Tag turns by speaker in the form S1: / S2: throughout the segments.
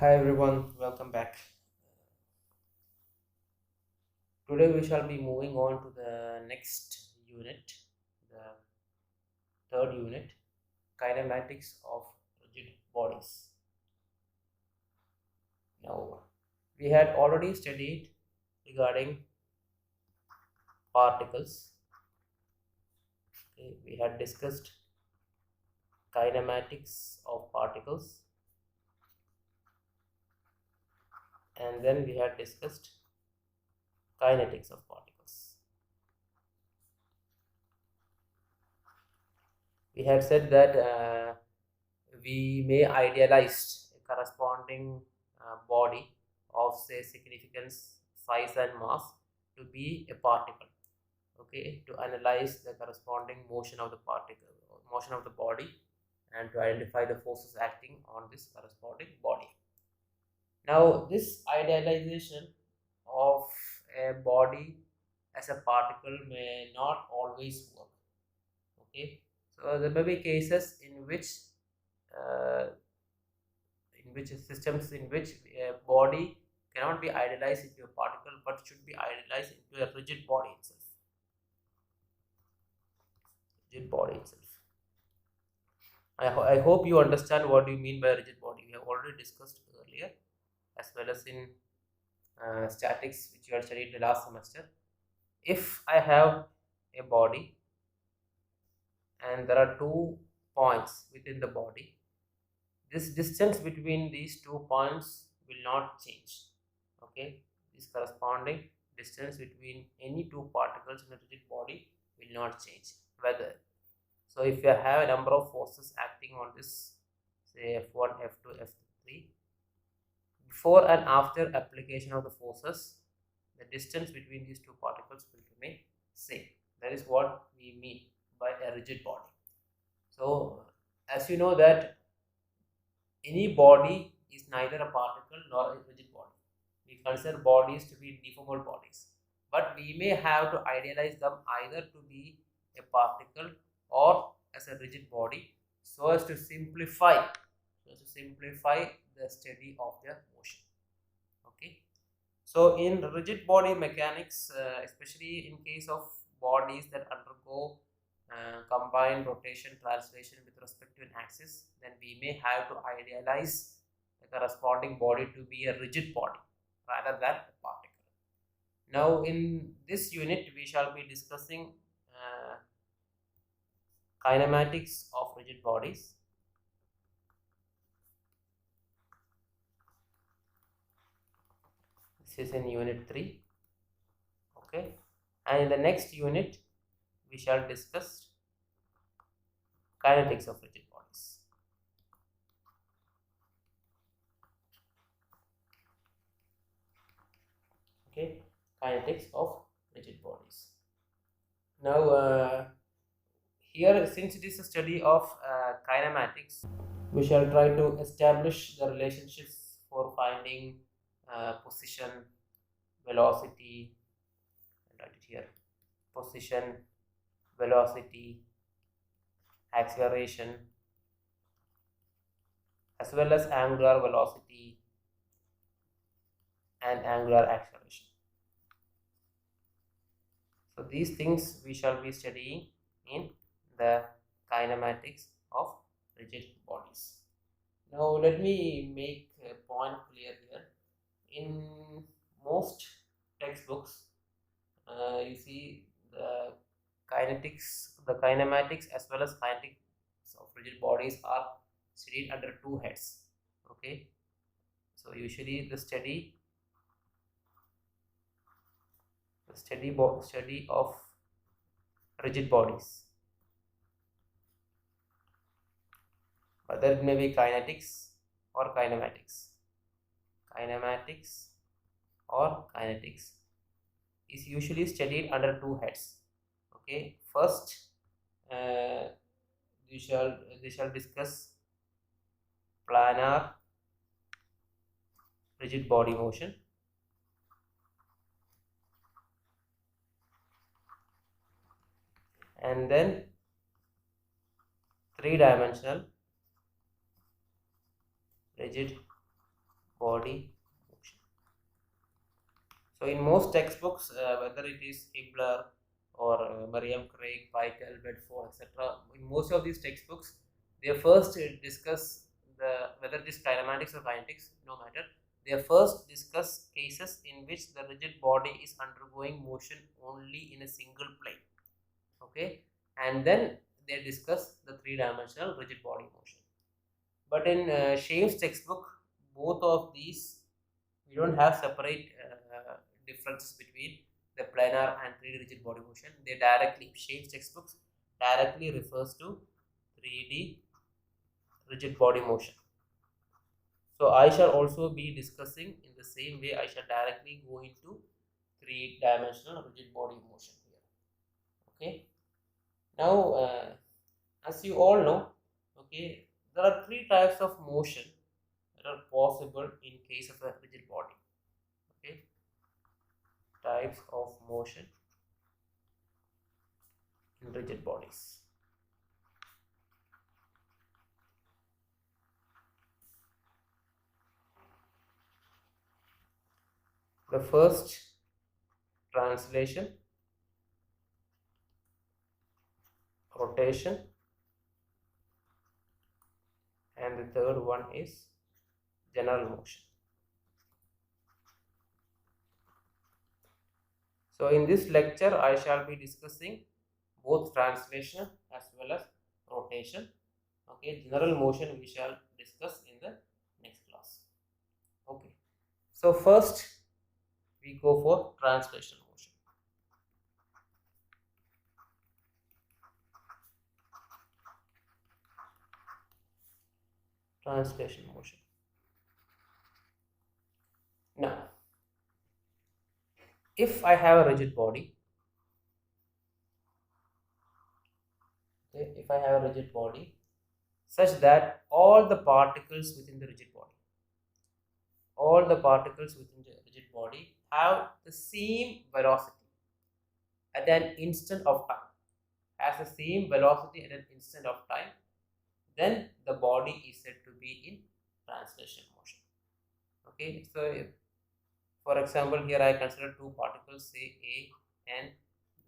S1: Hi everyone, welcome back. Today we shall be moving on to the next unit, the third unit, kinematics of rigid bodies. Now, we had already studied regarding particles. Okay, we had discussed kinematics of particles, and then we had discussed kinetics of particles. We had said that we may idealize a corresponding body of say significance, size and mass to be a particle, okay, to analyze the corresponding motion of the particle, motion of the body, and to identify the forces acting on this corresponding body. Now this idealization of a body as a particle may not always work, okay. So there may be cases uh, in which systems in which a body cannot be idealized into a particle but should be idealized into a rigid body itself. Rigid body itself. I hope you understand what you mean by rigid body. We have already discussed earlier, as well as in statics, which you had studied the last semester. If I have a body and there are 2 points within the body, this distance between these 2 points will not change, okay. This corresponding distance between any two particles in a rigid body will not change. Whether so if you have a number of forces acting on this, say F1, F2, F3, before and after application of the forces, the distance between these two particles will remain same. That is what we mean by a rigid body. So as you know that any body is neither a particle nor a rigid body. We consider bodies to be deformable bodies, but we may have to idealize them either to be a particle or as a rigid body, so as to simplify the study of their motion. Okay. So in rigid body mechanics, especially in case of bodies that undergo combined rotation translation with respect to an axis, then we may have to idealize the corresponding body to be a rigid body rather than a particle. Now in this unit we shall be discussing kinematics of rigid bodies. This is in unit 3, okay, and in the next unit we shall discuss kinetics of rigid bodies. Okay, kinetics of rigid bodies. Now here, since it is a study of kinematics, we shall try to establish the relationships for finding position, velocity, I'll write it here, position, velocity, acceleration, as well as angular velocity and angular acceleration. So these things we shall be studying in the kinematics of rigid bodies. Now let me make a point clear here. In most textbooks, you see the kinematics as well as kinetics of rigid bodies are studied under two heads. Okay, so usually the study of rigid bodies, whether it may be kinetics or kinematics. Kinematics or kinetics is usually studied under two heads. Okay, first we shall discuss planar rigid body motion, and then three-dimensional rigid body motion. So in most textbooks, whether it is Hibler or Merriam-Craig, Pytel, Bedford, etc., in most of these textbooks, they first discuss whether it is kinematics or kinetics, no matter. They first discuss cases in which the rigid body is undergoing motion only in a single plane. Okay, and then they discuss the three-dimensional rigid body motion. But in Shave's textbook, both of these, we don't have separate differences between the planar and 3D rigid body motion. They directly, Shave's textbooks directly refers to 3D rigid body motion. So I shall also be discussing in the same way. I shall directly go into 3-dimensional rigid body motion here. Okay. Now, as you all know, okay, there are 3 types of motion that are possible in case of a rigid body. Okay, types of motion in rigid bodies. The first, translation, rotation, and the third one is general motion. So in this lecture, I shall be discussing both translation as well as rotation. Okay, general motion we shall discuss in the next class. Okay, so first we go for translation motion. Translation motion. Now, if I have a rigid body, okay, if I have a rigid body such that all the particles within the rigid body, have the same velocity at an instant of time, then the body is said to be in translation motion. Okay, so for example, here I consider 2 particles, say A and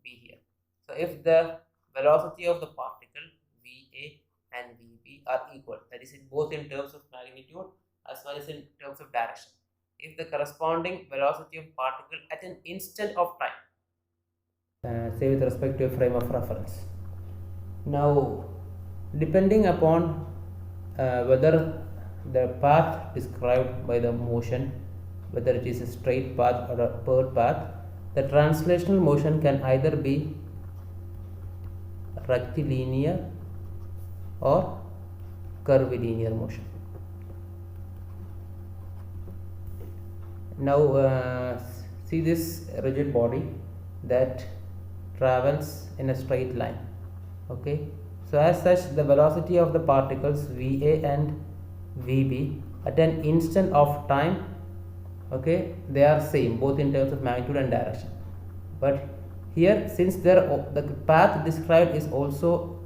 S1: B here. So if the velocity of the particle VA and VB are equal, that is both in terms of magnitude as well as in terms of direction, if the corresponding velocity of particle at an instant of time, say with respect to a frame of reference. Now, depending upon whether the path described by the motion, whether it is a straight path or a curved path, the translational motion can either be rectilinear or curvilinear motion. Now, see this rigid body that travels in a straight line. Okay, so as such, the velocity of the particles VA and VB at an instant of time, okay, they are same both in terms of magnitude and direction. But here, since the path described is also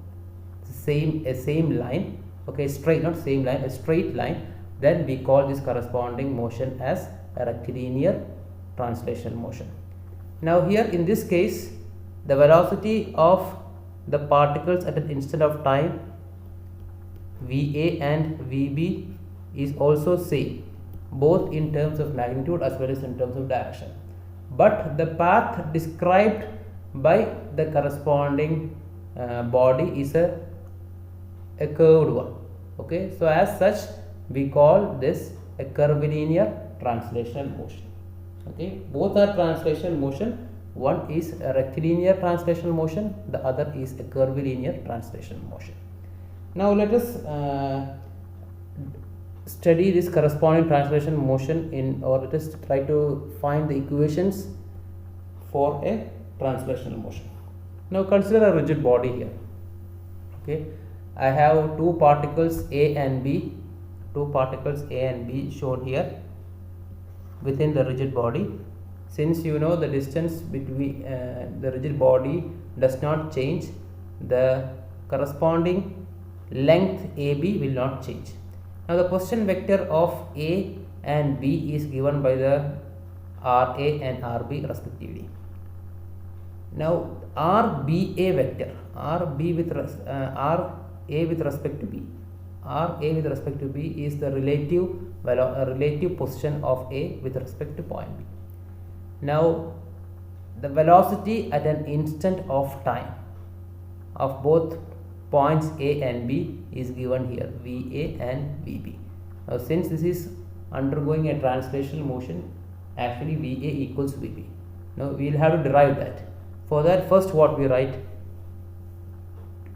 S1: a same line, okay, straight, not same line, a straight line, then we call this corresponding motion as a rectilinear translation motion. Now here in this case, the velocity of the particles at an instant of time VA and VB is also same both in terms of magnitude as well as in terms of direction, but the path described by the corresponding body is a curved one. Okay, so as such we call this a curvilinear translation motion. Okay, both are translation motion. One is a rectilinear translation motion, the other is a curvilinear translation motion. Now let us study this corresponding translation motion or let us try to find the equations for a translational motion. Now consider a rigid body here. Okay, I have 2 particles A and B, shown here within the rigid body. Since you know the distance between the rigid body does not change, the corresponding length AB will not change. Now the position vector of A and B is given by the RA and RB respectively. Now RBA vector, RA with respect to B, RA with respect to B is the relative position of A with respect to point B. Now the velocity at an instant of time of both points A and B is given here, VA and VB. Now since this is undergoing a translational motion, actually VA equals VB. Now we will have to derive that. For that, first what we write?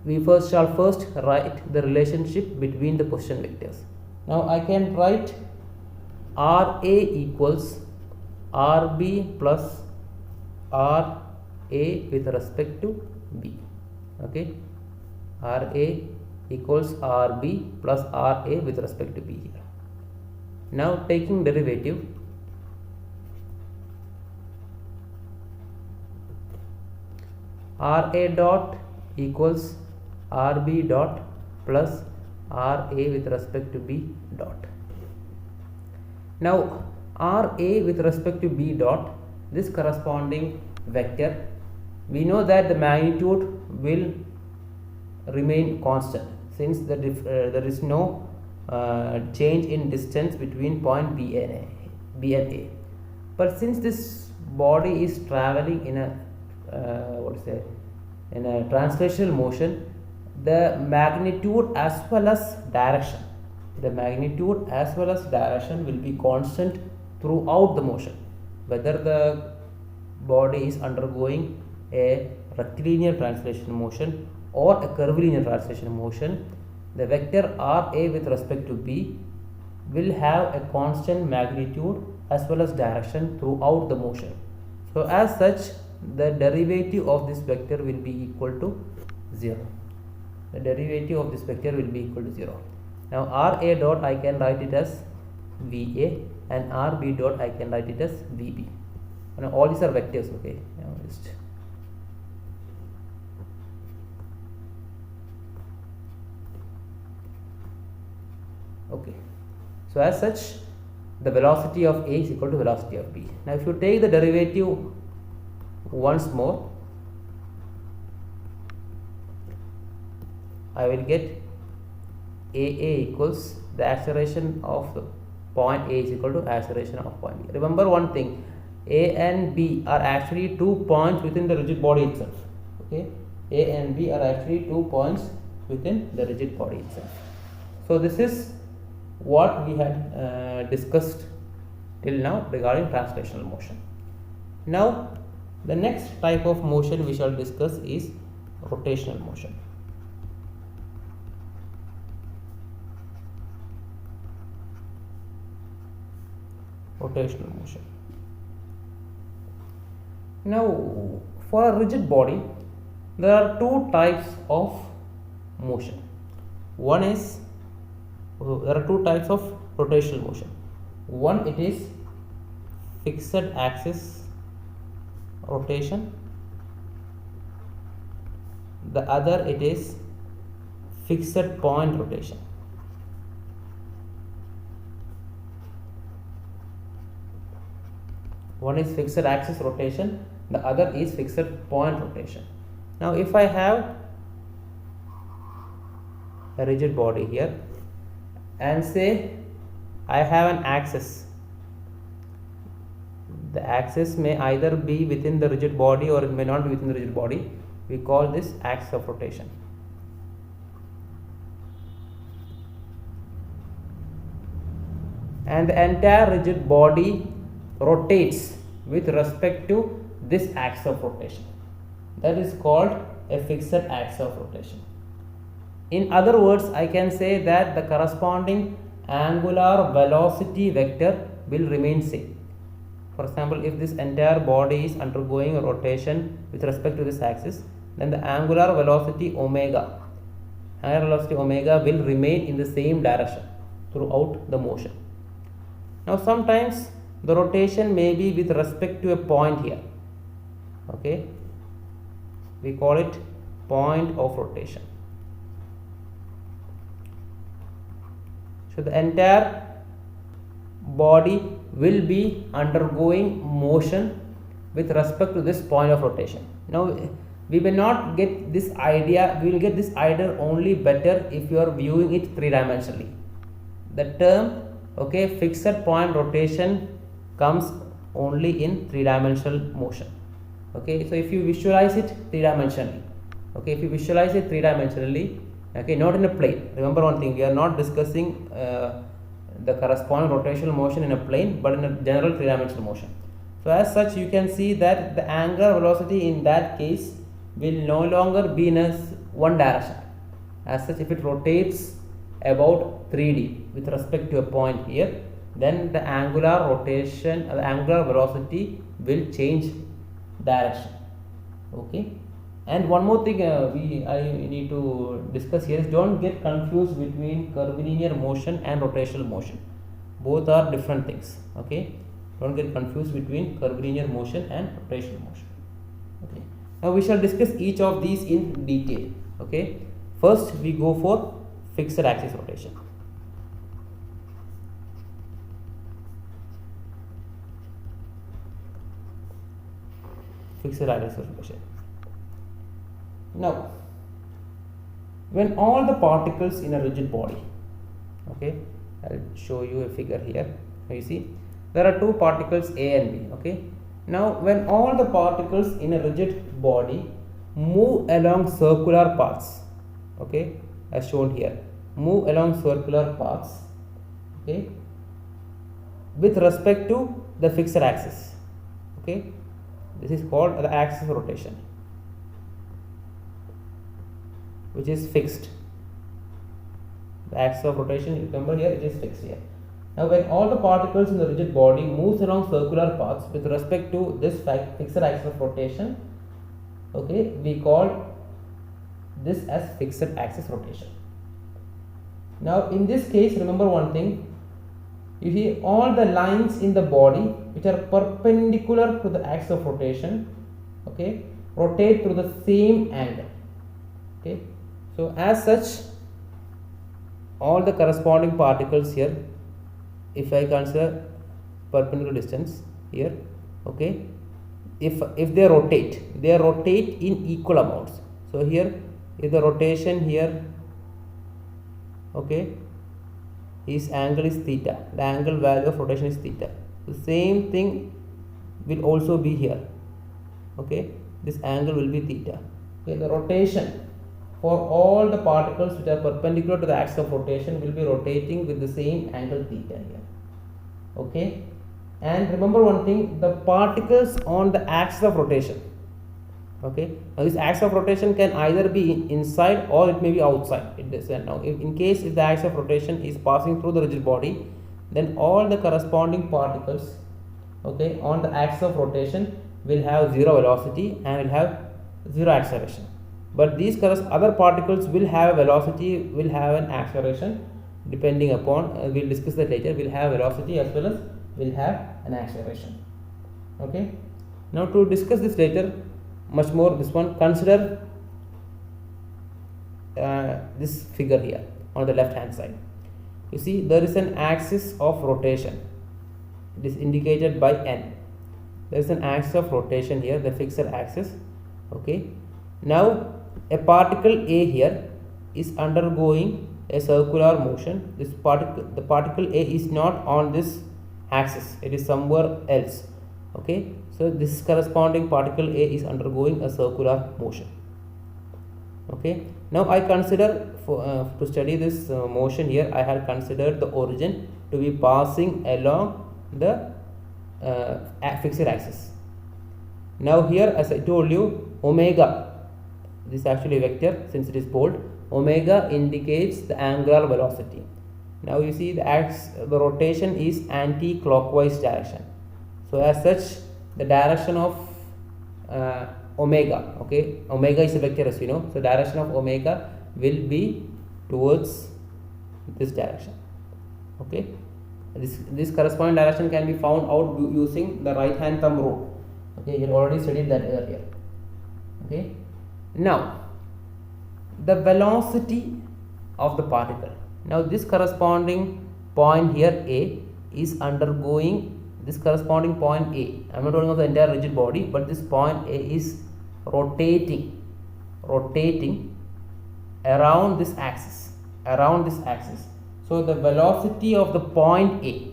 S1: We shall first write the relationship between the position vectors. Now I can write RA equals RB plus RA with respect to B. Okay, RA equals RB plus RA with respect to B here. Now taking derivative, RA dot equals RB dot plus RA with respect to B dot. Now RA with respect to B dot, this corresponding vector, we know that the magnitude will remain constant since there is no change in distance between point B and A. But since this body is traveling in a translational motion, the magnitude as well as direction will be constant throughout the motion, whether the body is undergoing a rectilinear translation motion or a curvilinear translation motion. The vector RA with respect to B will have a constant magnitude as well as direction throughout the motion. So as such, the derivative of this vector will be equal to 0. The derivative of this vector will be equal to 0. Now RA dot I can write it as VA and RB dot I can write it as VB. Now all these are vectors, okay. Now just okay. So as such, the velocity of A is equal to velocity of B. Now if you take the derivative once more, I will get AA equals the acceleration of the point A is equal to acceleration of point B. Remember one thing, A and B are actually 2 points within the rigid body itself. Okay, A and B are actually 2 points within the rigid body itself. So this is what we had discussed till now regarding translational motion. Now the next type of motion we shall discuss is rotational motion. Rotational motion. Now for a rigid body, there are 2 types of motion. One is, there are 2 types of rotational motion. One, it is fixed axis rotation. The other, it is fixed point rotation. One is fixed axis rotation, the other is fixed point rotation. Now if I have a rigid body here and say I have an axis, the axis may either be within the rigid body or it may not be within the rigid body. We call this axis of rotation. And the entire rigid body rotates with respect to this axis of rotation. That is called a fixed axis of rotation. In other words, I can say that the corresponding angular velocity vector will remain same. For example, if this entire body is undergoing a rotation with respect to this axis, then the angular velocity omega will remain in the same direction throughout the motion. Now sometimes the rotation may be with respect to a point here. Okay, we call it point of rotation. So the entire body will be undergoing motion with respect to this point of rotation. Now we will not get this idea, we will get this idea only better if you are viewing it three-dimensionally. The term, okay, fixed point rotation comes only in three-dimensional motion. Okay, so if you visualize it three-dimensionally, okay, if you visualize it three-dimensionally, okay, not in a plane. Remember one thing, we are not discussing the corresponding rotational motion in a plane, but in a general three-dimensional motion. So as such, you can see that the angular velocity in that case will no longer be in a one direction. As such, if it rotates about 3D with respect to a point here, then the angular rotation, the angular velocity will change direction. Okay. And one more thing I need to discuss here is, don't get confused between curvilinear motion and rotational motion. Both are different things. Okay, don't get confused between curvilinear motion and rotational motion. Okay, now we shall discuss each of these in detail. Okay, first we go for fixed axis rotation. Fixed axis rotation. Now, when all the particles in a rigid body, okay, I'll show you a figure here. You see, there are two particles A and B. Okay, now when all the particles in a rigid body move along circular paths, okay, as shown here, move along circular paths, okay, with respect to the fixed axis, okay, this is called the axis of rotation, which is fixed. The axis of rotation, remember here, it is fixed here. Now when all the particles in the rigid body moves along circular paths with respect to this fixed axis of rotation, okay, we call this as fixed axis rotation. Now in this case, remember one thing, you see all the lines in the body which are perpendicular to the axis of rotation, okay, rotate through the same angle. Okay, so as such, all the corresponding particles here, if I consider perpendicular distance here, okay, if they rotate in equal amounts. So here, if the rotation here, okay, his angle is theta, the angle value of rotation is theta, the same thing will also be here. Okay, this angle will be theta. Okay, the rotation for all the particles which are perpendicular to the axis of rotation will be rotating with the same angle theta here. Okay, and remember one thing, the particles on the axis of rotation, okay, now this axis of rotation can either be inside or it may be outside. It is now in case if the axis of rotation is passing through the rigid body, then all the corresponding particles, okay, on the axis of rotation will have zero velocity and will have zero acceleration. But these other particles will have a velocity, will have an acceleration, depending upon, we'll discuss that later, will have velocity as well as will have an acceleration. Okay, now to discuss this later much more, this one, consider this figure here on the left hand side. You see there is an axis of rotation, it is indicated by N. There is an axis of rotation here, the fixed axis. Okay, now a particle A here is undergoing a circular motion. This particle, the particle A is not on this axis, it is somewhere else. Okay, so this corresponding particle A is undergoing a circular motion. Okay, now I consider to study this motion here, I had considered the origin to be passing along the fixed axis. Now here, as I told you, omega, this is actually a vector since it is bold, omega indicates the angular velocity. Now you see the rotation is anti-clockwise direction. So as such, the direction of omega, okay, omega is a vector as you know, so direction of omega will be towards this direction. Okay, this corresponding direction can be found out using the right hand thumb rule. Okay, you already studied that earlier. Okay, now the velocity of the particle, now this corresponding point here A is undergoing this corresponding point A. I am not talking of the entire rigid body, but this point A is rotating around this axis, So the velocity of the point A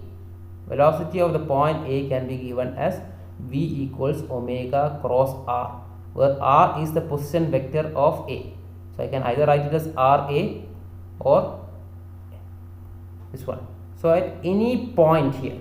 S1: can be given as V equals omega cross R, where R is the position vector of A. So I can either write it as RA or this one. So at any point here,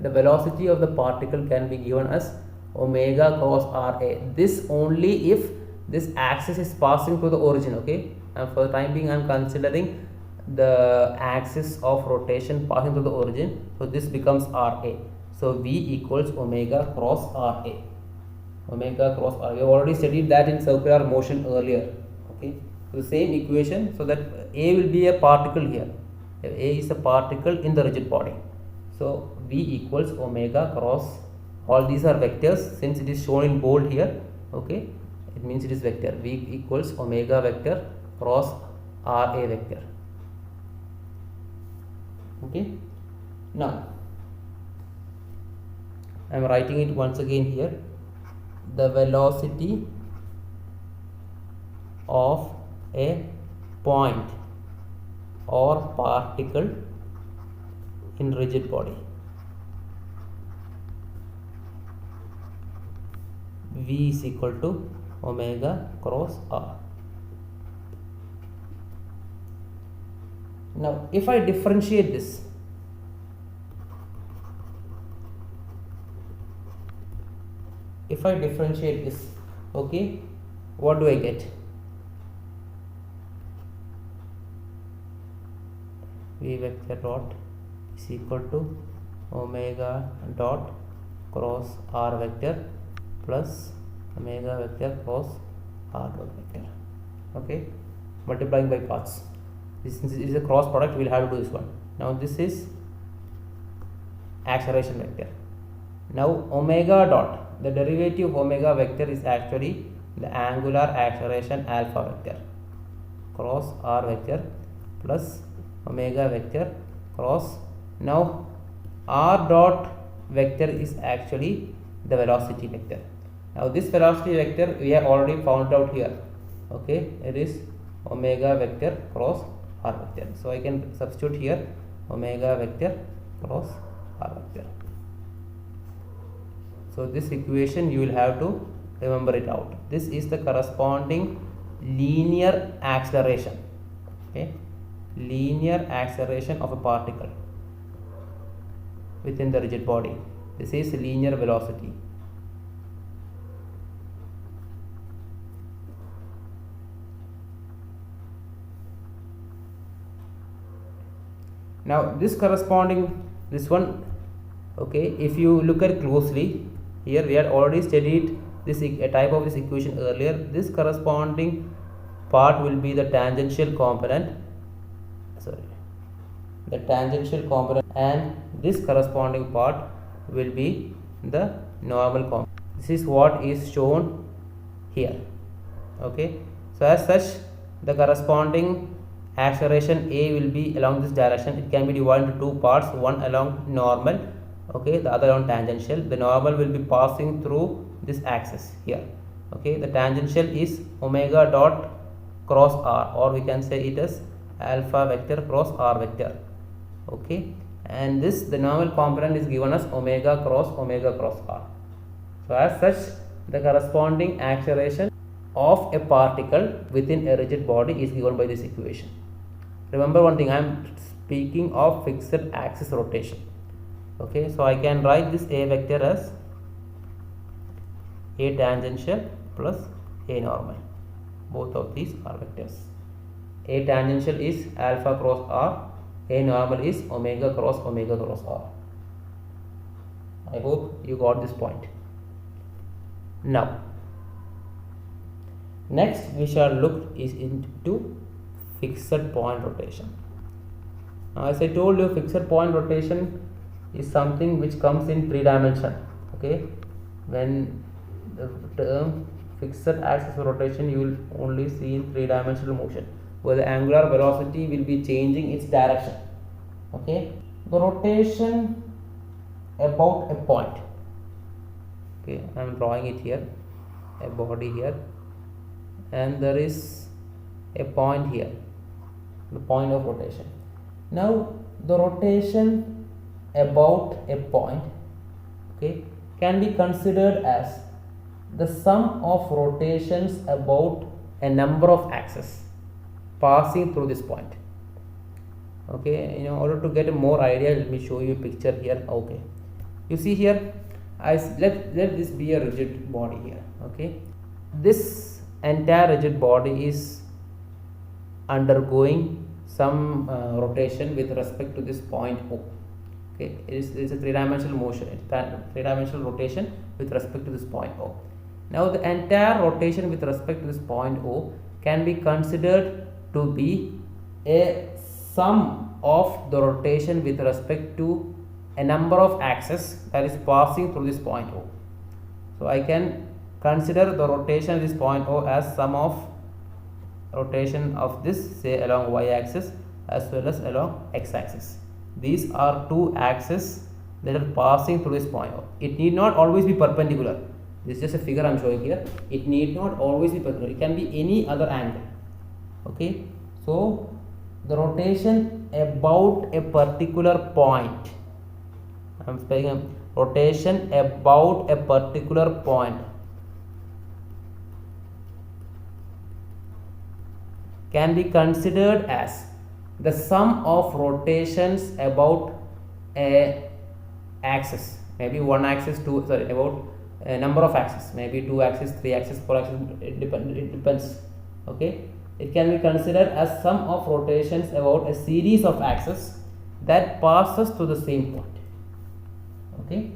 S1: the velocity of the particle can be given as omega cross RA. This only if this axis is passing through the origin, okay? And for the time being I am considering the axis of rotation passing through the origin, so this becomes RA. So V equals omega cross RA. We have already studied that in circular motion earlier, okay? So the same equation, so that A will be a particle here. A is a particle in the rigid body. So V equals omega cross, all these are vectors, since it is shown in bold here, okay? It means it is vector. V equals omega vector cross RA vector. Okay. Now I am writing it once again here. The velocity of a point or particle in rigid body, V is equal to omega cross R. Now if I differentiate this, okay, what do I get? V vector dot is equal to omega dot cross R vector plus omega vector cross R dot vector, okay, multiplying by parts. Since it is a cross product, we will have to do this one. Now this is acceleration vector. Now omega dot, the derivative of omega vector is actually the angular acceleration alpha vector cross R vector plus omega vector cross, now R dot vector is actually the velocity vector. Now this velocity vector we have already found out here, okay, it is omega vector cross R vector. So I can substitute here omega vector cross R vector. So this equation you will have to remember it out. This is the corresponding linear acceleration, okay, linear acceleration of a particle within the rigid body. This is linear velocity. Now this corresponding, this one, okay, if you look at closely here, we had already studied this a type of this equation earlier. This corresponding part will be the tangential component, and this corresponding part will be the normal component. This is what is shown here, okay. So as such, the corresponding acceleration A will be along this direction. It can be divided into two parts, one along normal, okay, the other along tangential. The normal will be passing through this axis here, okay. The tangential is omega dot cross R, or we can say it as alpha vector cross R vector, okay, and this, the normal component, is given as omega cross R. So as such, the corresponding acceleration of a particle within a rigid body is given by this equation. Remember one thing, I am speaking of fixed axis rotation, okay. So I can write this A vector as A tangential plus A normal. Both of these are vectors. A tangential is alpha cross R, A normal is omega cross R. I hope you got this point. Now next we shall look is into fixed point rotation. Now as I told you, fixed point rotation is something which comes in 3 dimension, okay. When the term fixed axis rotation, you will only see in 3 dimensional motion. where the angular velocity will be changing its direction. Okay, the rotation about a point. Okay, I am drawing it here, a body here, and there is a point here, the point of rotation. Now the rotation about a point, okay, can be considered as the sum of rotations about a number of axes passing through this point. Okay, in order to get a more idea, let me show you a picture here. Okay, you see here, let this be a rigid body here. Okay, this entire rigid body is undergoing some rotation with respect to this point O. Okay, it is a three-dimensional motion, three-dimensional rotation with respect to this point O. Now the entire rotation with respect to this point O can be considered to be a sum of the rotation with respect to a number of axes that is passing through this point O. So I can consider the rotation of this point O as sum of rotation of this, say, along y axis as well as along x axis. These are two axes that are passing through this point O. It need not always be perpendicular. This is just a figure I am showing here. It need not always be perpendicular. It can be any other angle. Okay, so the rotation about a particular point, I am saying rotation about a particular point can be considered as the sum of rotations about a axis, maybe one axis, about a number of axes, maybe 2 axes, 3 axes, 4 axes, it depends. Okay, it can be considered as sum of rotations about a series of axes that passes to the same point. Okay,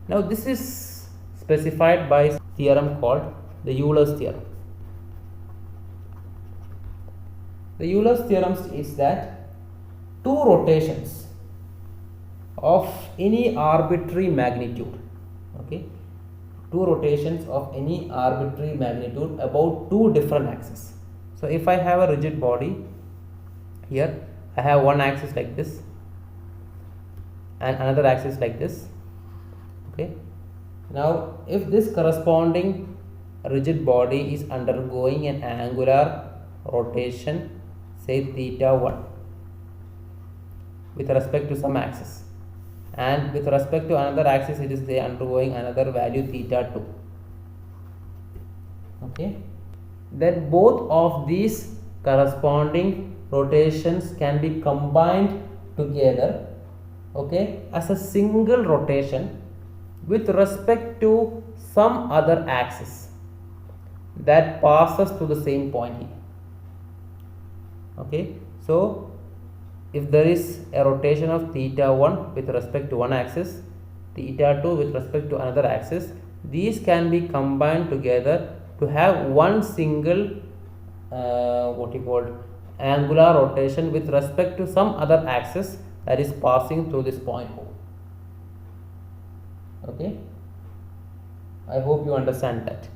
S1: now this is specified by a theorem called the Euler's theorem. The Euler's theorem states that two rotations of any arbitrary magnitude, okay, two rotations of any arbitrary magnitude about two different axes. So if I have a rigid body here, I have one axis like this and another axis like this. Okay, now if this corresponding rigid body is undergoing an angular rotation, say theta 1, with respect to some axis, and with respect to another axis it is say undergoing another value theta 2. Okay, then both of these corresponding rotations can be combined together, okay, as a single rotation with respect to some other axis that passes to the same point here. Okay, so if there is a rotation of theta 1 with respect to one axis, theta 2 with respect to another axis, these can be combined together to have one single angular rotation with respect to some other axis that is passing through this point O. Okay, I hope you understand that.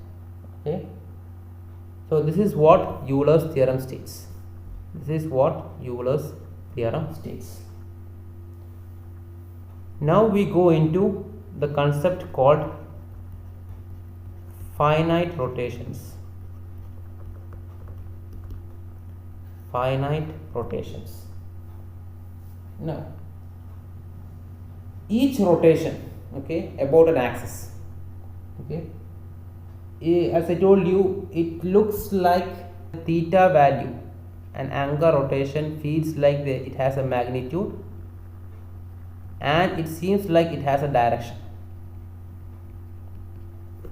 S1: Okay, so this is what Euler's theorem states. This is what Euler's theorem states. Now we go into the concept called finite rotations. Finite rotations. Now, each rotation, okay, about an axis, okay, as I told you, it looks like theta value. An angular rotation feels like it has a magnitude and it seems like it has a direction.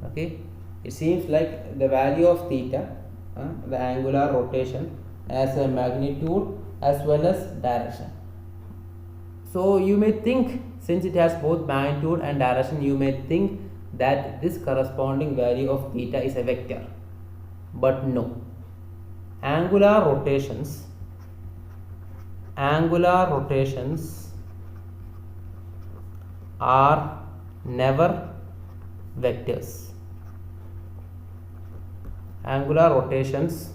S1: Okay, it seems like the value of theta, the angular rotation, has a magnitude as well as direction. So you may think, since it has both magnitude and direction, you may think that this corresponding value of theta is a vector, but no. Angular rotations are never vectors. Angular rotations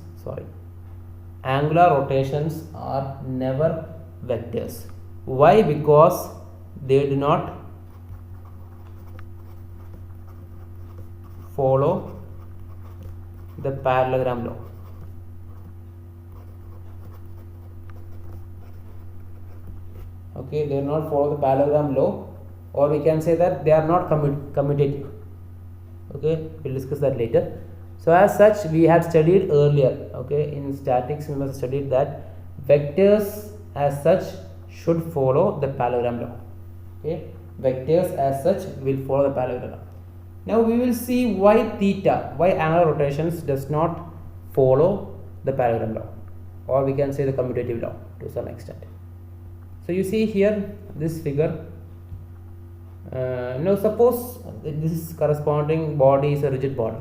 S1: angular rotations are never vectors. Why? Because they do not follow the parallelogram law. Okay, they do not follow the parallelogram law, or we can say that they are not commutative. Okay, we'll discuss that later. So as such, we had studied earlier, okay, in statics we must studied that vectors as such should follow the parallelogram law. Okay, vectors as such will follow the parallelogram law. Now we will see why angular rotations does not follow the parallelogram law, or we can say the commutative law to some extent. So you see here this figure. Now suppose this corresponding body is a rigid body,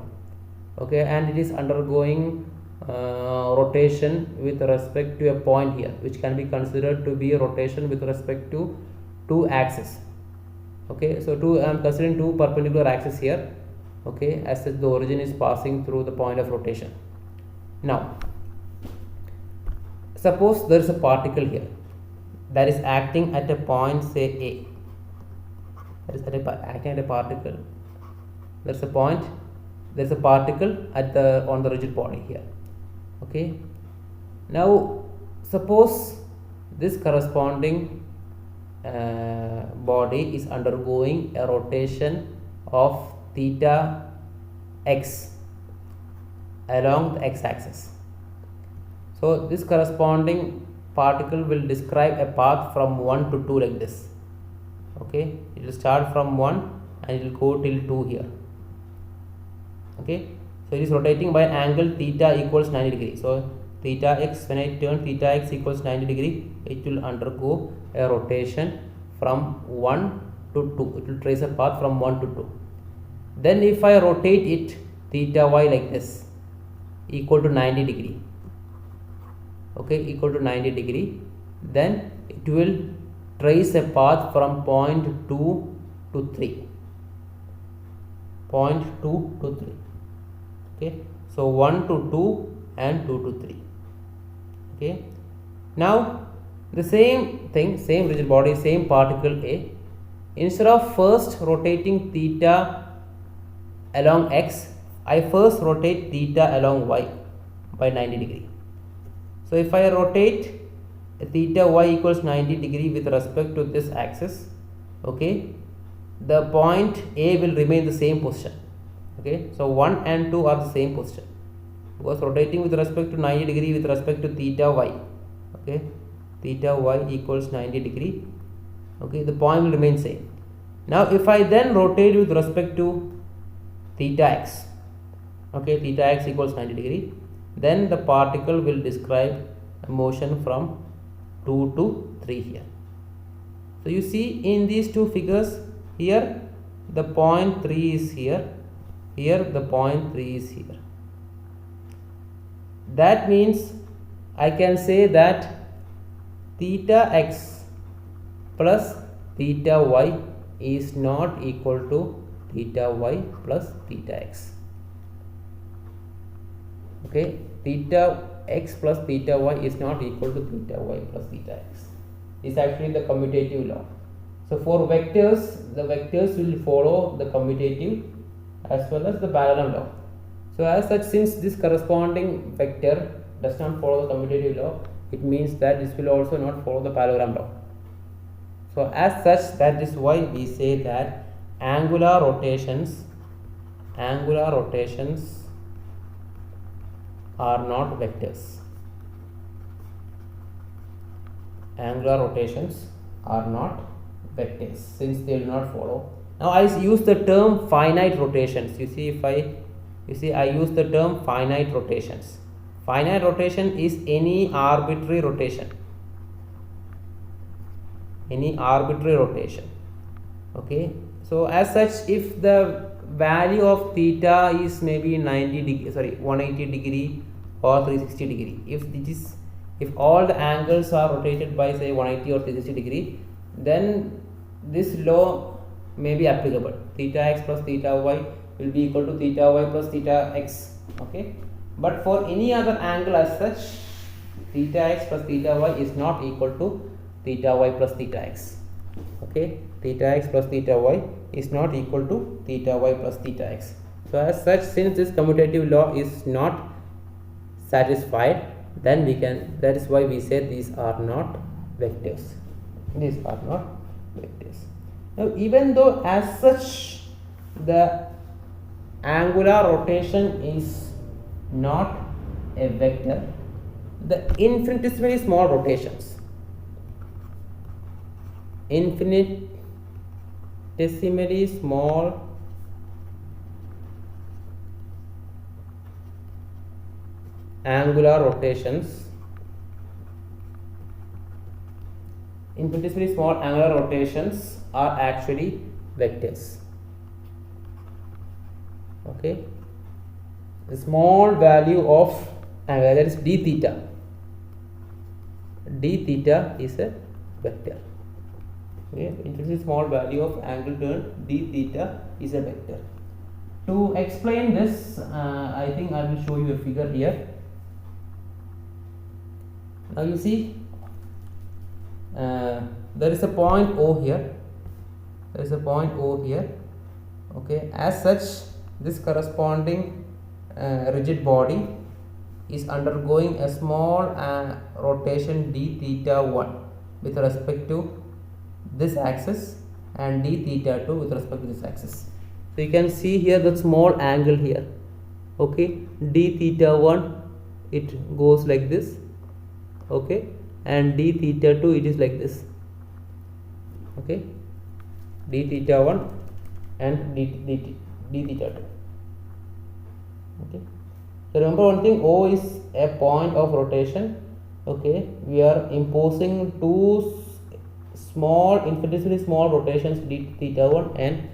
S1: okay, and it is undergoing rotation with respect to a point here, which can be considered to be a rotation with respect to two axes. Okay, so I am considering two perpendicular axes here, okay, as the origin is passing through the point of rotation. Now suppose there is a particle here that is acting at a point, say A. That is acting at a particle. There's a point. There's a particle at on the rigid body here. Okay. Now suppose this corresponding body is undergoing a rotation of theta x along the x-axis. So this corresponding particle will describe a path from 1 to 2 like this. Okay, it will start from 1 and it will go till 2 here. Okay, so it is rotating by an angle theta equals 90 degree. So theta x, when I turn theta x equals 90 degree, it will undergo a rotation from 1 to 2. It will trace a path from 1 to 2. Then if I rotate it theta y like this, equal to 90 degree, okay, equal to 90 degree, then it will trace a path from point 2 to 3. Point 2 to 3. Okay, so 1 to 2 and 2 to 3. Okay, now the same thing, same rigid body, same particle A, instead of first rotating theta along x, I first rotate theta along y by 90 degree. So if I rotate theta y equals 90 degree with respect to this axis, okay, the point A will remain the same position. Okay, so 1 and 2 are the same position because rotating with respect to 90 degree with respect to theta y. Okay, theta y equals 90 degree. Okay, the point will remain same. Now if I then rotate with respect to theta x, okay, theta x equals 90 degree, then the particle will describe a motion from 2 to 3 here. So you see in these two figures, here the point 3 is here, here the point 3 is here. That means I can say that theta x plus theta y is not equal to theta y plus theta x. Okay, theta x plus theta y is not equal to theta y plus theta x. Is actually the commutative law. So for vectors, the vectors will follow the commutative as well as the parallel law. So as such, since this corresponding vector does not follow the commutative law, it means that this will also not follow the parallelogram law. So as such, that is why we say that angular rotations are not vectors. Angular rotations are not vectors since they will not follow. Now I use the term finite rotations. You see I use the term finite rotations. Finite rotation is any arbitrary rotation. Any arbitrary rotation. Okay. So as such, if the value of theta is maybe 180 degree or 360 degree, if all the angles are rotated by say 180 or 360 degree, then this law may be applicable. Theta x plus theta y will be equal to theta y plus theta x. Okay, but for any other angle as such, theta x plus theta y is not equal to theta y plus theta x. Okay, theta x plus theta y is not equal to theta y plus theta x. So as such, since this commutative law is not satisfied, then we can, that is why we say these are not vectors. These are not vectors. Now even though as such the angular rotation is not a vector, the infinitesimally small rotations, infinitesimally small angular rotations, infinitesimally small angular rotations are actually vectors. Okay, the small value of angle, that is d theta. D theta is a vector. Okay, infinitely small value of angle turn d theta is a vector. To explain this, I think I will show you a figure here. Now you see, there is a point O here. There is a point O here. Okay, as such, this corresponding rigid body is undergoing a small rotation d theta 1 with respect to this axis and d theta 2 with respect to this axis. So you can see here the small angle here. Okay, d theta 1 it goes like this. Okay, and d theta 2 it is like this. Okay, d theta 1 and d theta 2. Okay, so remember one thing, O is a point of rotation. Okay, we are imposing two small, infinitesimally small rotations, d theta 1 and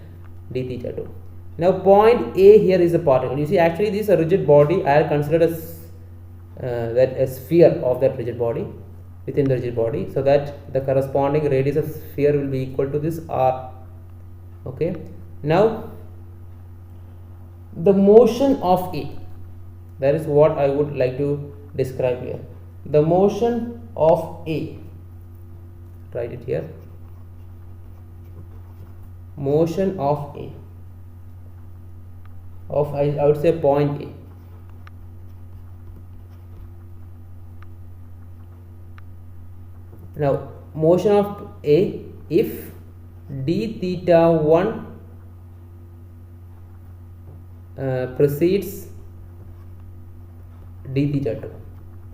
S1: d theta 2. Now point A here is a particle. You see, actually this is a rigid body. I have considered as that a sphere of that rigid body within the rigid body, so that the corresponding radius of sphere will be equal to this r. Okay, now the motion of A, that is what I would like to describe here. The motion of A, write it here, motion of A, of I would say point A. Now motion of A, if d theta 1 precedes d theta 2,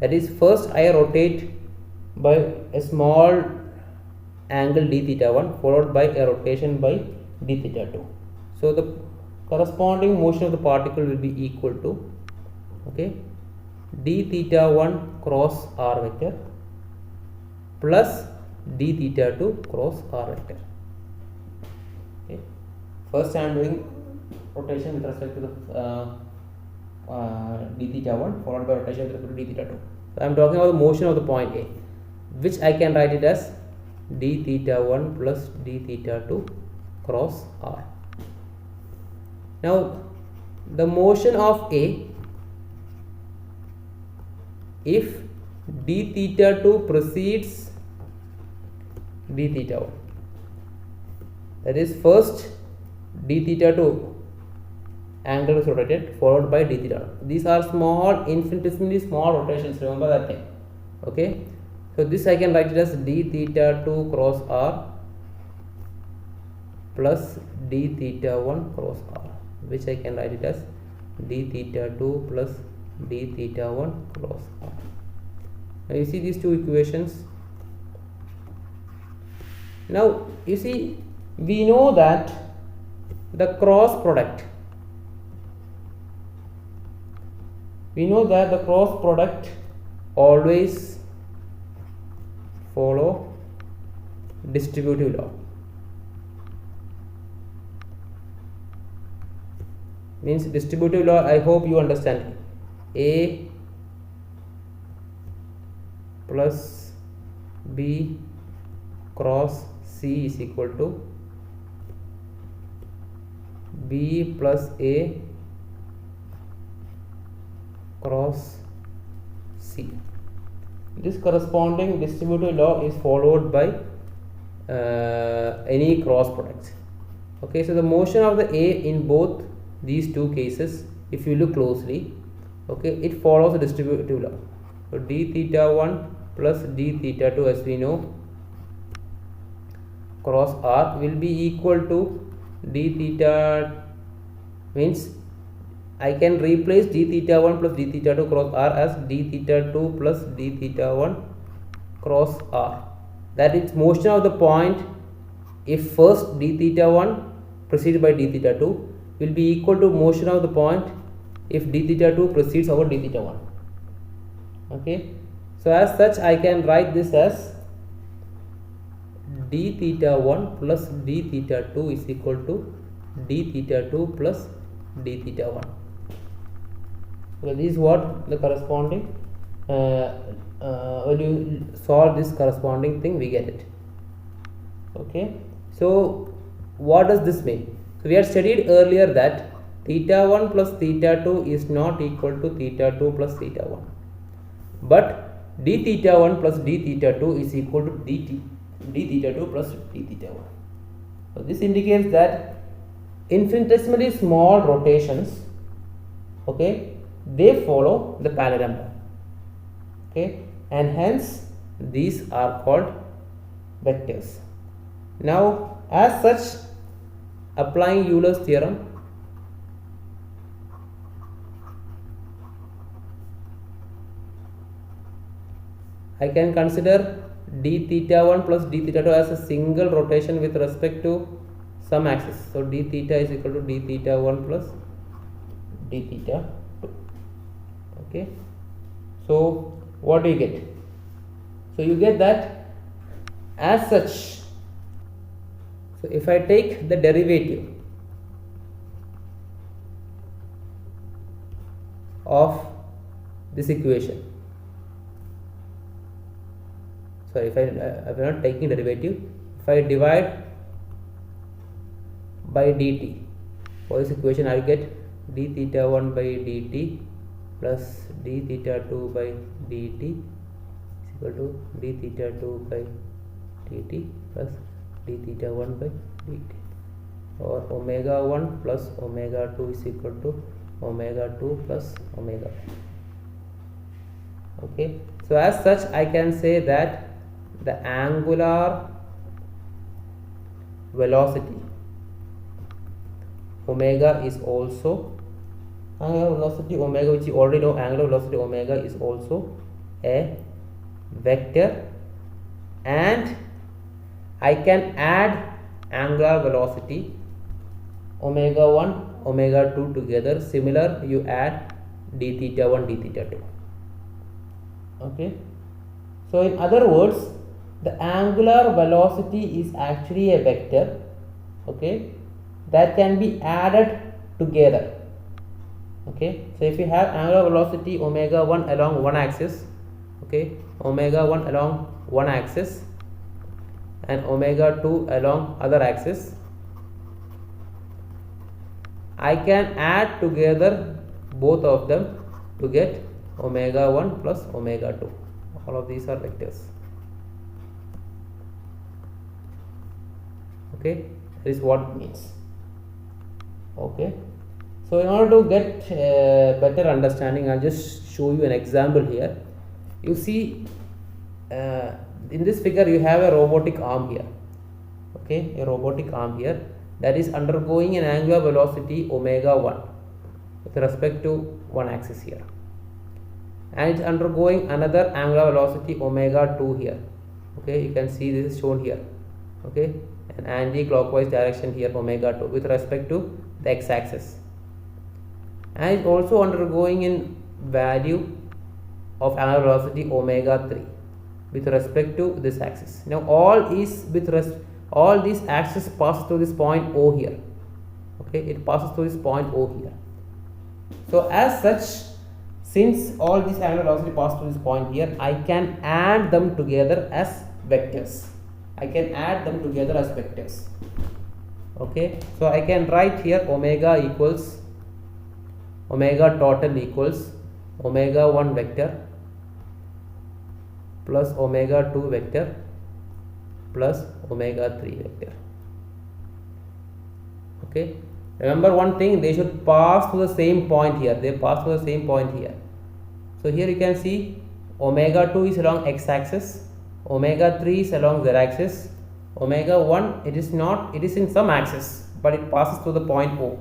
S1: that is, first I rotate by a small angle d theta 1 followed by a rotation by d theta 2. So the corresponding motion of the particle will be equal to, okay, d theta 1 cross r vector plus d theta 2 cross r vector. Okay, first I am doing rotation with respect to the d theta 1 followed by rotation with respect to d theta 2. So I am talking about the motion of the point A, which I can write it as d theta 1 plus d theta 2 cross r. Now the motion of A, if d theta 2 precedes d theta 1, that is, first d theta 2 angle is rotated followed by d theta 1. These are small, infinitesimally small rotations, remember that thing. Okay, so this I can write it as d theta 2 cross r plus d theta 1 cross r, which I can write it as d theta 2 plus d theta 1 cross r. Now you see these two equations. Now you see, we know that the cross product, always follow distributive law. Means distributive law, I hope you understand. A plus B cross C is equal to B plus A cross C. this corresponding distributive law is followed by any cross product. Okay, so the motion of the A in both these two cases, if you look closely, okay, it follows the distributive law. So d theta 1 plus d theta 2, as we know, cross R will be equal to d theta, means I can replace d theta 1 plus d theta 2 cross R as d theta 2 plus d theta 1 cross R. That is motion of the point if first d theta 1 preceded by d theta 2 will be equal to motion of the point if d theta 2 precedes over d theta 1. Okay, so as such I can write this as d theta 1 plus d theta 2 is equal to d theta 2 plus d theta 1. So this is what the corresponding when you solve this corresponding thing, we get it. Okay, so what does this mean? So we had studied earlier that theta 1 plus theta 2 is not equal to theta 2 plus theta 1, but d theta 1 plus d theta 2 is equal to d theta 2 plus d theta 1. So this indicates that infinitesimally small rotations, okay, they follow the parallel law, okay, and hence these are called vectors. Now as such, applying Euler's theorem, I can consider d theta 1 plus d theta 2 as a single rotation with respect to some axis. So d theta is equal to d theta 1 plus d theta 2. Okay, so what do you get? So you get that as such, so if I take the derivative of this equation, sorry, if I am not taking derivative, if I divide by dt for this equation, I will get d theta 1 by dt plus d theta 2 by dt is equal to d theta 2 by dt plus d theta 1 by dt, or omega 1 plus omega 2 is equal to omega 2 plus omega 1. Okay, so as such I can say that the angular velocity omega is also angular velocity omega, which you already know, angular velocity omega is also a vector, and I can add angular velocity omega 1 omega 2 together. Similar, you add d theta 1 d theta 2. Okay, so in other words, the angular velocity is actually a vector, okay, that can be added together. Okay, so if you have angular velocity omega 1 along one axis, okay, omega 1 along one axis and omega 2 along other axis, I can add together both of them to get omega 1 plus omega 2. All of these are vectors. Okay, that is what it means. Okay, so in order to get better understanding, I'll just show you an example here. You see, in this figure you have a robotic arm here. Okay, a robotic arm here that is undergoing an angular velocity omega 1 with respect to one axis here, and it's undergoing another angular velocity omega 2 here. Okay, you can see this is shown here. Okay, an anti-clockwise direction here omega 2 with respect to the x-axis, and it's also undergoing in value of angular velocity omega 3 with respect to this axis. Now all these axes pass through this point O here. Okay, it passes through this point O here. So as such, since all these angular velocity pass through this point here, I can add them together as vectors. Okay, so I can write here omega total equals omega 1 vector plus omega 2 vector plus omega 3 vector. Okay, remember one thing, they should pass to the same point here. They pass to the same point here. So here you can see omega 2 is along x-axis, omega 3 is along z-axis, omega 1 it is not, it is in some axis, but it passes to the point O.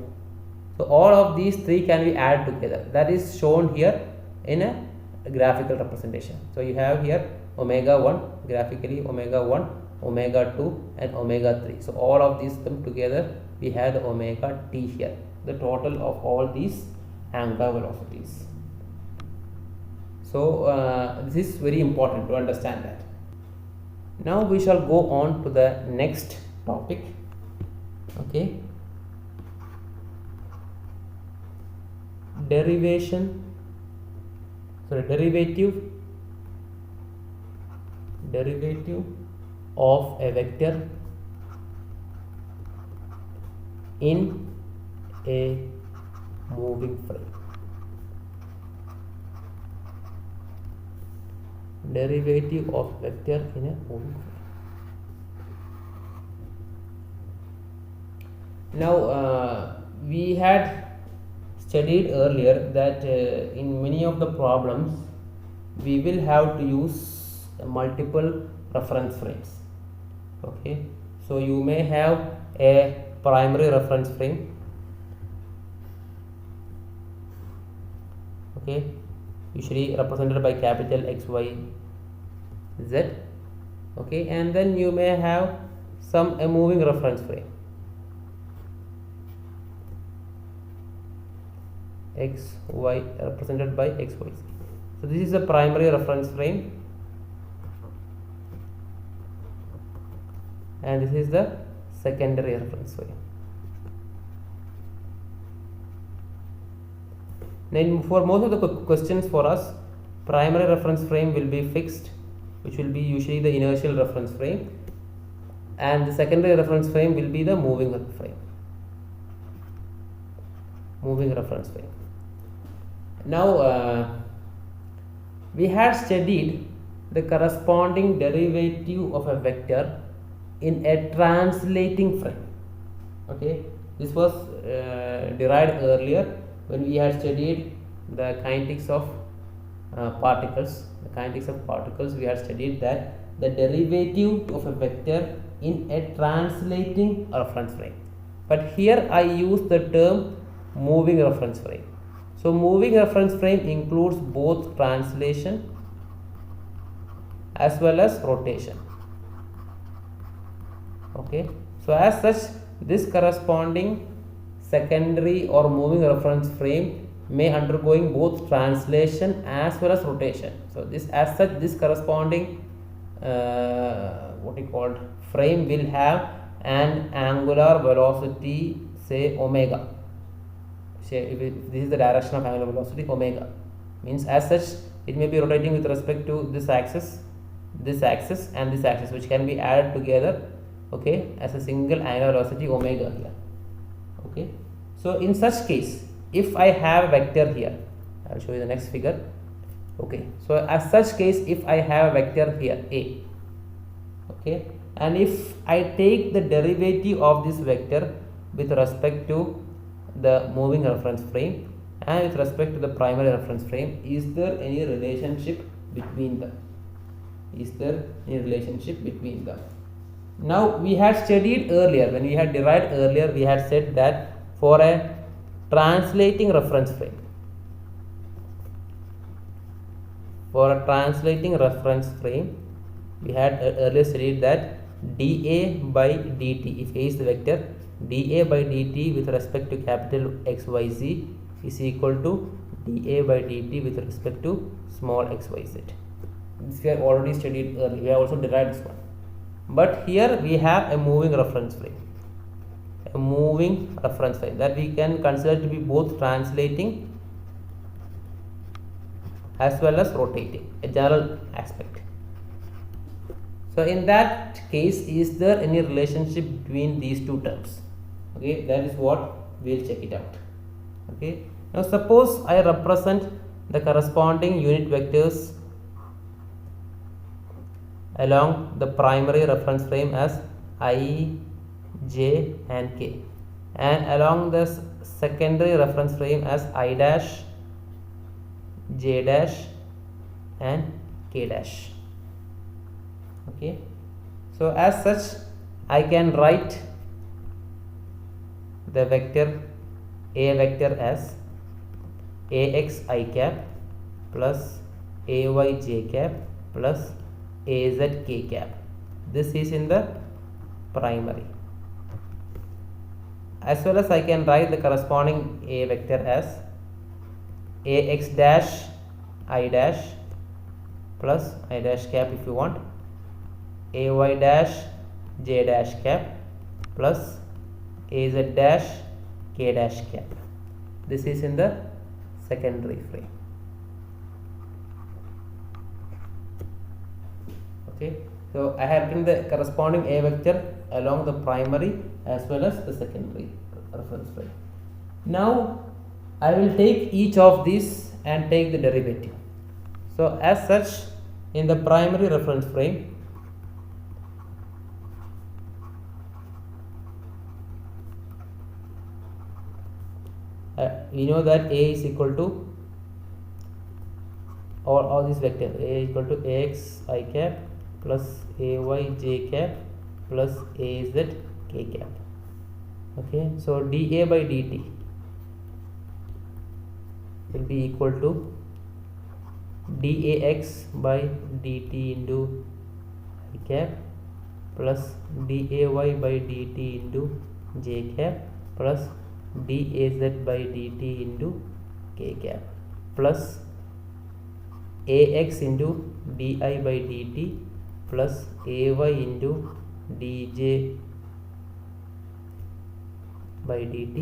S1: So all of these three can be added together. That is shown here in a graphical representation. So you have here omega 1, graphically omega 1, omega 2 and omega 3. So all of these them together we have the omega t here, the total of all these angular velocities. So this is very important to understand that. Now we shall go on to the next topic. Okay, derivative of a vector in a moving frame. Derivative of vector in a moving frame. Now we had studied earlier that in many of the problems we will have to use multiple reference frames. Okay, so you may have a primary reference frame, okay, usually represented by capital X, Y, Z, okay, and then you may have a moving reference frame, X, Y, represented by X, Y, Z. So this is the primary reference frame and this is the secondary reference frame. Now for most of the questions for us, primary reference frame will be fixed, which will be usually the inertial reference frame, and the secondary reference frame will be the moving reference frame. Now we had studied the corresponding derivative of a vector in a translating frame. Okay, this was derived earlier when we had studied the kinetics of particles. We had studied that the derivative of a vector in a translating reference frame, but here I use the term moving reference frame. So moving reference frame includes both translation as well as rotation. Okay, so as such this corresponding secondary or moving reference frame may undergoing both translation as well as rotation. So this, as such, this corresponding frame will have an angular velocity, say omega. Say if this is the direction of angular velocity, omega means as such it may be rotating with respect to this axis and this axis, which can be added together, okay, as a single angular velocity omega here. Okay, so in such case, if I have a vector here, I will show you the next figure. Okay, so as such case, if I have a vector here A, okay, and if I take the derivative of this vector with respect to the moving reference frame and with respect to the primary reference frame, is there any relationship between them? Now we had studied earlier, when we had derived earlier, we had said that for a translating reference frame, we had earlier studied that dA by dt, if A is the vector, dA by dt with respect to capital X, Y, Z is equal to dA by dt with respect to small x, y, z. This we have already studied earlier. We have also derived this one. But here we have a moving reference frame. That we can consider to be both translating as well as rotating, a general aspect. So in that case, is there any relationship between these two terms? Okay, that is what we will check it out. Okay, now suppose I represent the corresponding unit vectors along the primary reference frame as I, j and k, and along the secondary reference frame as I dash, j dash and k dash. Okay, so as such I can write the vector A vector as ax I cap plus ay j cap plus az k cap. This is in the primary. As well as I can write the corresponding A vector as ax dash I dash plus I dash cap if you want, ay dash j dash cap plus az dash k dash cap. This is in the secondary frame. Okay, so I have written the corresponding A vector along the primary as well as the secondary reference frame. Now I will take each of these and take the derivative. So as such, in the primary reference frame, we know that A is equal to all these vectors. A is equal to ax I cap plus ay j cap plus az k cap. Okay, so dA by dt will be equal to dax by dt into I cap plus day by dt into j cap plus daz by dt into k cap plus ax into di by dt plus ay into dj by dt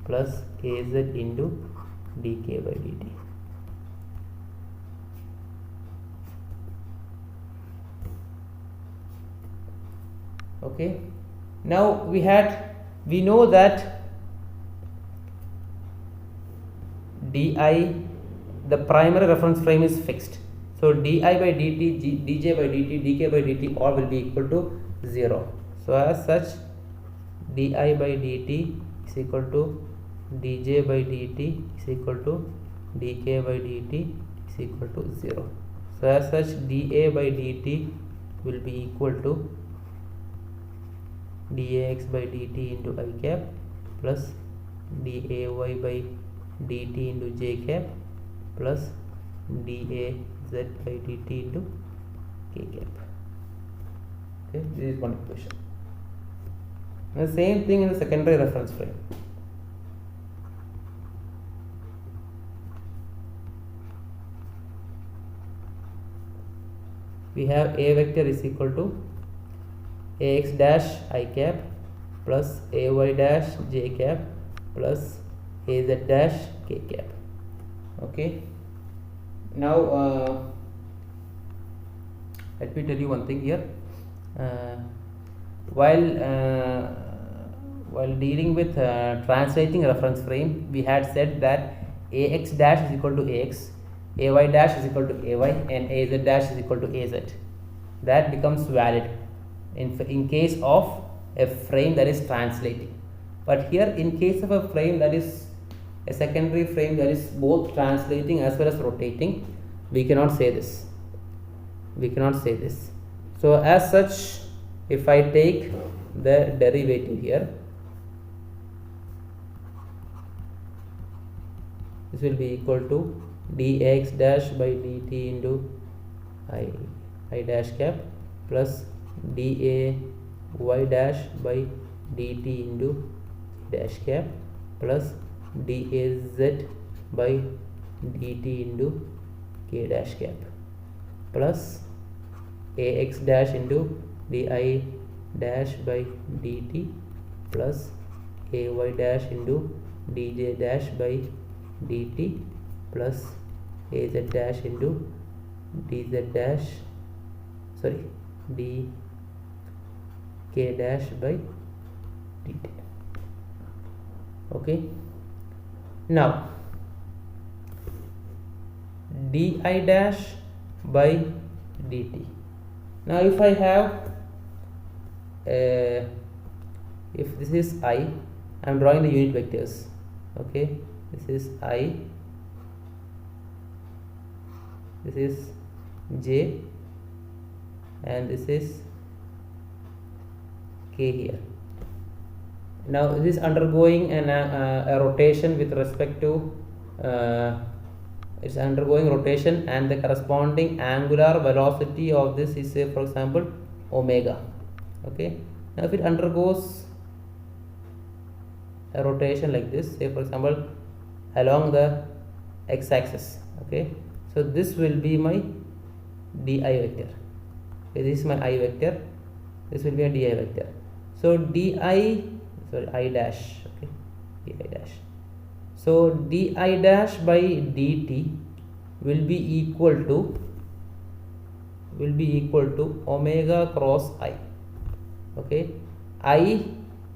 S1: plus az into dk by dt. Okay, now we know that di, the primary reference frame is fixed, so di by dt, dj by dt, dk by dt all will be equal to 0. So as such, di by dt is equal to dj by dt is equal to dk by dt is equal to 0. So as such, da by dt will be equal to dax by dt into I cap plus day by dt into j cap plus daz by dt into k cap. Okay, this is one equation. The same thing in the secondary reference frame. We have A vector is equal to ax dash I cap plus ay dash j cap plus az dash k cap. Okay, now let me tell you one thing here. While dealing with translating reference frame, we had said that ax dash is equal to ax, ay dash is equal to ay and az dash is equal to az. That becomes valid in case of a frame that is translating. But here, in case of a frame that is a secondary frame that is both translating as well as rotating, we cannot say this. So as such, if I take the derivative here, this will be equal to dx dash by dt into I dash cap plus day dash by dt into dash cap plus daz by dt into k dash cap plus ax dash into di dash by dt plus ay dash into dj dash by dt plus az dash into dz dash dk dash by dt. Okay, now di dash by dt Now if I have if this is I am drawing the unit vectors. Okay, this is I, this is J, and this is K here. Now this is undergoing a rotation with respect to it's undergoing rotation, and the corresponding angular velocity of this is, say for example, omega. Okay, now if it undergoes a rotation like this, say for example along the x-axis, okay, so this will be my di vector. Okay, this is my I vector, this will be a di vector. So I dash, okay, di dash. So di dash by dt will be equal to omega cross I. Okay, I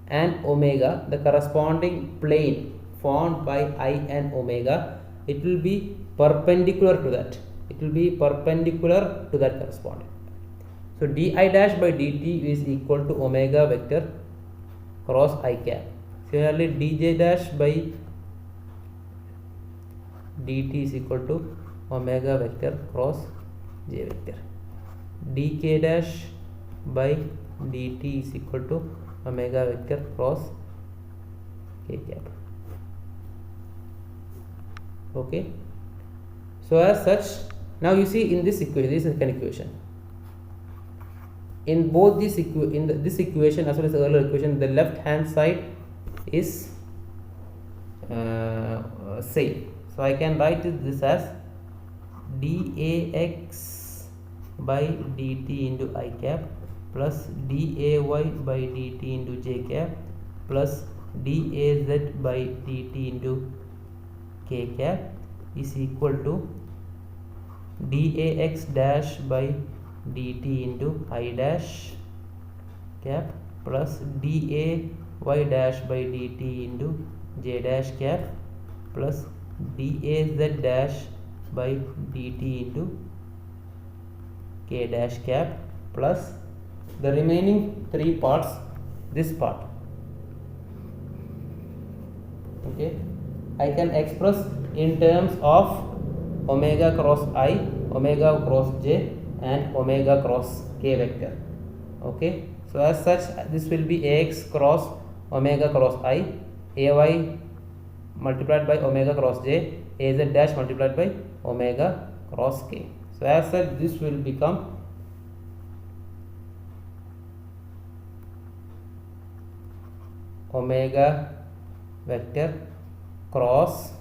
S1: and omega, the corresponding plane formed by I and omega, it will be perpendicular to that. It will be perpendicular to that corresponding. So di dash by dt is equal to omega vector cross I cap. Similarly, dj dash by dt is equal to omega vector cross j vector. dk dash by dt is equal to omega vector cross k cap. Okay, so as such, now you see in this equation, this is a second equation. In both this this equation as well as the earlier equation, the left hand side is same. So I can write this as dAx by dt into I cap plus day by dt into j cap plus daz by dt into k cap is equal to dax dash by dt into I dash cap plus day dash by dt into j dash cap plus daz dash by dt into k dash cap plus the remaining three parts, this part. Okay, I can express in terms of omega cross I, omega cross j, and omega cross k vector. Okay, so as such, this will be ax cross omega cross I, ay multiplied by omega cross j, az dash multiplied by omega cross k. So as such, this will become omega vector cross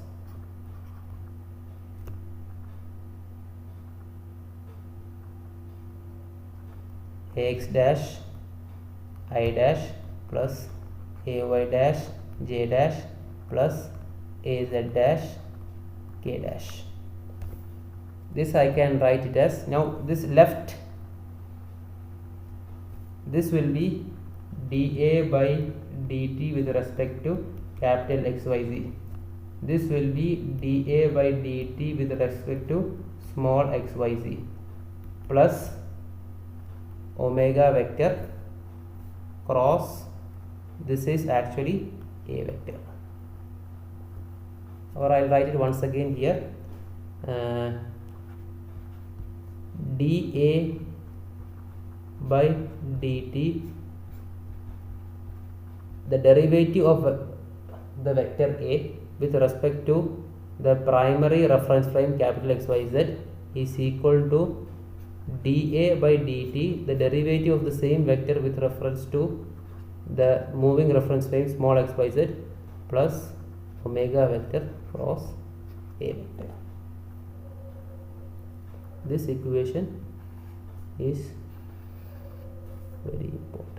S1: ax dash I dash plus ay dash j dash plus az dash k dash. This I can write it as, now this left, this will be dA by dt with respect to capital XYZ. This will be dA by dt with respect to small xyz plus omega vector cross, this is actually a vector, or I'll write it once again here, dA by dt, the derivative of the vector A with respect to the primary reference frame capital XYZ is equal to dA by dt, the derivative of the same vector with reference to the moving reference frame small xyz plus omega vector cross A vector. This equation is very important.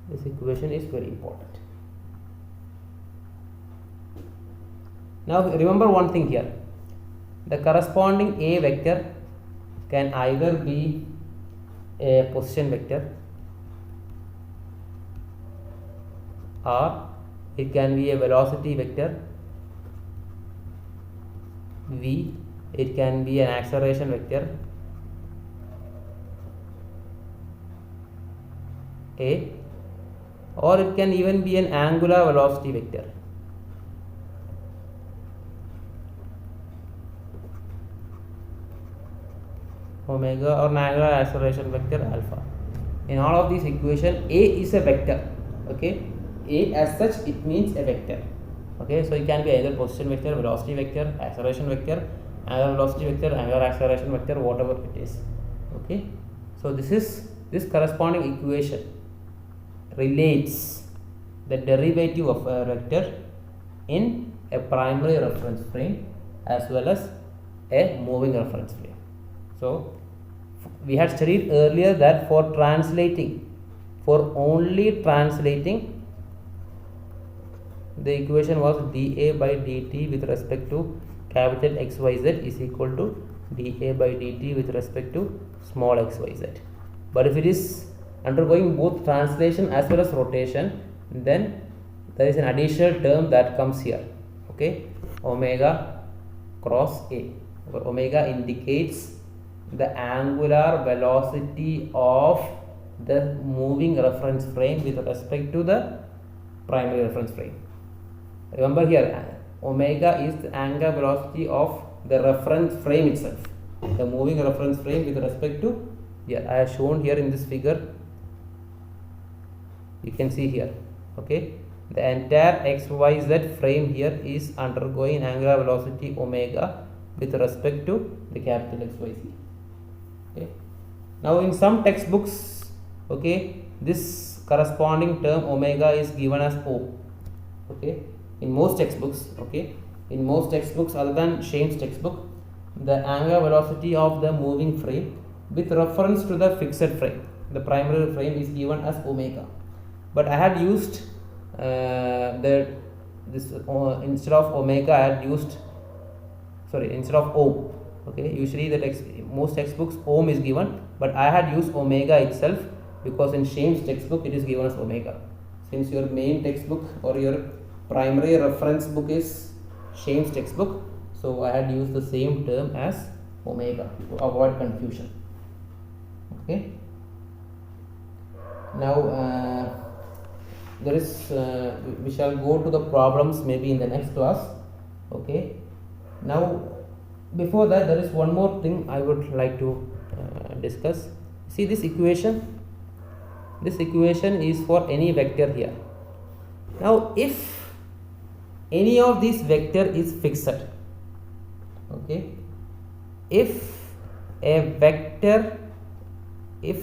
S1: This equation is very important. Now remember one thing here, the corresponding A vector can either be a position vector or it can be a velocity vector V, it can be an acceleration vector A, or it can even be an angular velocity vector. Omega, or an angular acceleration vector alpha. In all of these equations, A is a vector. Okay, A as such, it means a vector. Okay, so it can be either position vector, velocity vector, acceleration vector, angular velocity vector, angular acceleration vector, whatever it is. Okay, so this corresponding equation relates the derivative of a vector in a primary reference frame as well as a moving reference frame. So we had studied earlier that for only translating, the equation was dA by dt with respect to capital XYZ is equal to dA by dt with respect to small xyz. But if it is undergoing both translation as well as rotation, then there is an additional term that comes here. Okay, omega cross A, where omega indicates the angular velocity of the moving reference frame with respect to the primary reference frame. Remember here, omega is the angular velocity of the reference frame itself, the moving reference frame with respect to, I have shown here in this figure, you can see here. Okay, the entire XYZ frame here is undergoing angular velocity omega with respect to the capital XYZ. Okay, now in some textbooks, okay, this corresponding term omega is given as O. Okay, in most textbooks, other than Shane's textbook, the angular velocity of the moving frame with reference to the fixed frame, the primary frame, is given as omega. But I had used instead of omega, I had used instead of ohm. Okay, usually most textbooks ohm is given, but I had used omega itself because in Shane's textbook it is given as omega. Since your main textbook or your primary reference book is Shane's textbook, so I had used the same term as omega to avoid confusion. Okay, now there is we shall go to the problems maybe in the next class. Okay, now before that, there is one more thing I would like to discuss. See this equation is for any vector here. Now if any of these vector is fixed, okay, if the vector A is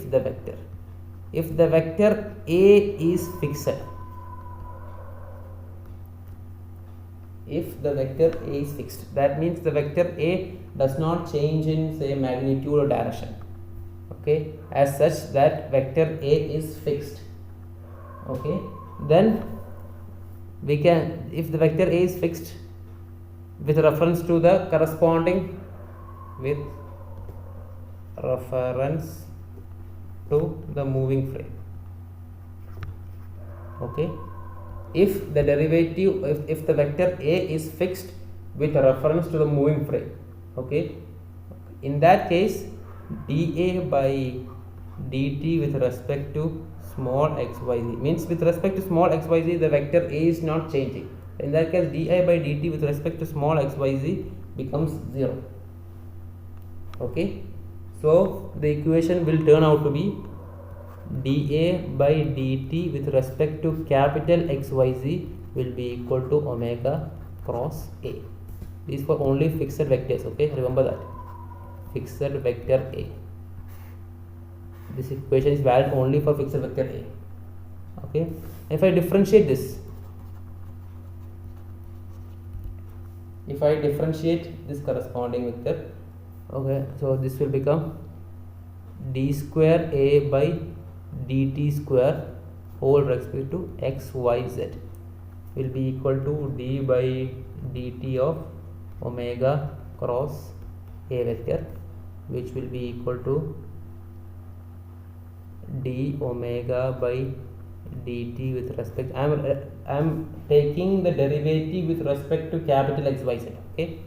S1: fixed, that means the vector A does not change in, say, magnitude or direction. Okay, as such that vector A is fixed. Okay, then we can, if the vector A is fixed with reference to the corresponding, with reference to the moving frame. Okay, if the derivative, if the vector A is fixed with reference to the moving frame, okay, in that case dA by dt with respect to small xyz, means with respect to small xyz the vector A is not changing. In that case di by dt with respect to small xyz becomes 0. Okay, so the equation will turn out to be dA by dt with respect to capital XYZ will be equal to omega cross A. This is for only fixed vectors. Okay, remember that, fixed vector A. This equation is valid only for fixed vector A. Okay, if I differentiate this, this corresponding vector, okay, so this will become d square A by dt square whole respect to xyz will be equal to d by dt of omega cross A vector, which will be equal to d omega by dt with respect, I am taking the derivative with respect to capital XYZ. Okay,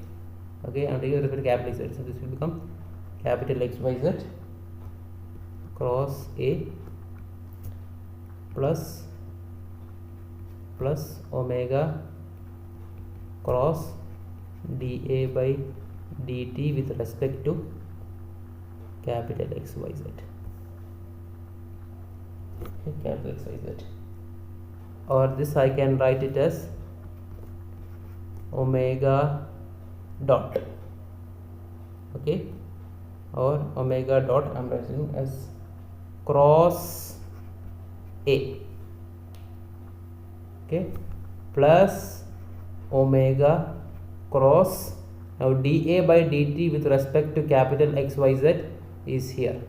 S1: Okay, I'm taking with respect to capital Z. So this will become capital XYZ cross A plus omega cross dA by dt with respect to capital XYZ. Okay, capital XYZ. Or this I can write it as omega dot. Okay, or omega dot I'm writing as cross A. Okay, plus omega cross, now dA by dt with respect to capital XYZ is here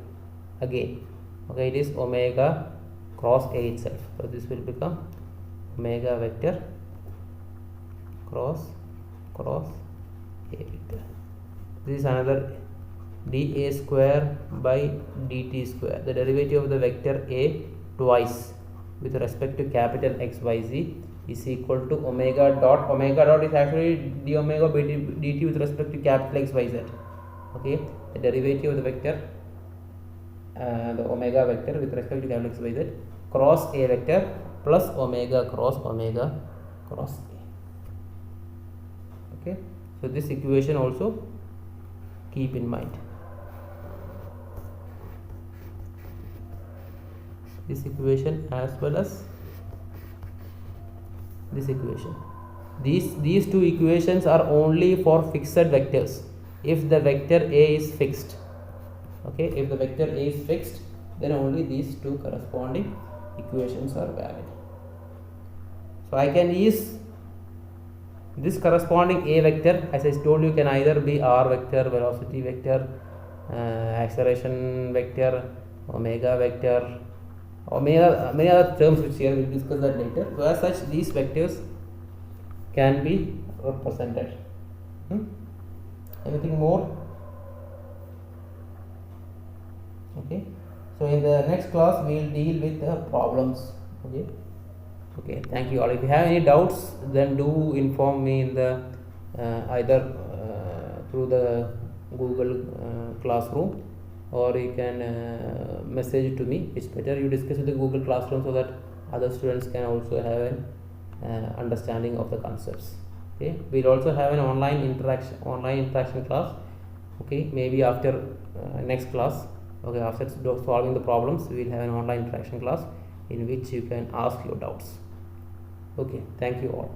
S1: again. Okay, it is omega cross A itself. So this will become omega vector cross A vector. This is another dA square by dt square. The derivative of the vector A twice with respect to capital XYZ is equal to omega dot. Omega dot is actually d omega by dt with respect to capital XYZ. Okay, the derivative of the vector, the omega vector with respect to capital XYZ cross A vector plus omega cross A. Okay, so this equation also keep in mind. This equation as well as this equation. These two equations are only for fixed vectors. If the vector A is fixed, okay, if the vector A is fixed, then only these two corresponding equations are valid. So I can use this corresponding A vector, as I told you, can either be R vector, velocity vector, acceleration vector, omega vector, or many other terms which here we will discuss that later. So as such, these vectors can be represented. Anything more? Okay, so in the next class we will deal with the problems. Okay, thank you all. If you have any doubts, then do inform me in the either through the Google Classroom, or you can message to me. It's better you discuss with the Google Classroom so that other students can also have an understanding of the concepts. Okay, we'll also have an online interaction class. Okay, maybe after next class. Okay, after solving the problems, we will have an online interaction class in which you can ask your doubts. Okay, thank you all.